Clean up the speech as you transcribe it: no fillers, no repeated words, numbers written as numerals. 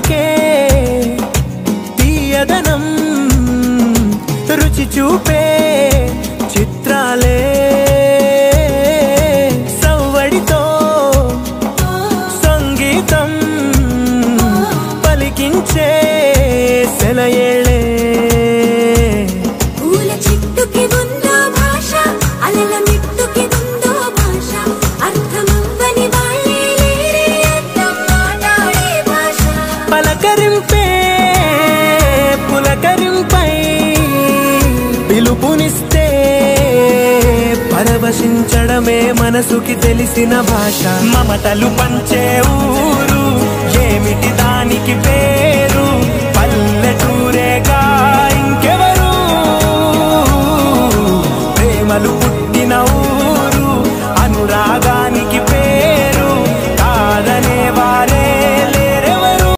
పలుకులకే తీయదనం రుచి చూపే చిత్రాలే సవ్వడితో సంగీతం పలికించే సెలయేళే పూల చెట్టుకి ఉందో భాష అలల మిట్టుకి ఉందో భాష అర్థమవ్వని వాళ్ళే లేరే అర్థం మాట్లాడే భాష పలకరింపే పులకరింపై పిలుపునిస్తే పరవశించడమే మనసుకి తెలిసిన భాష మమతలు పంచే ఊరు ఏమిటి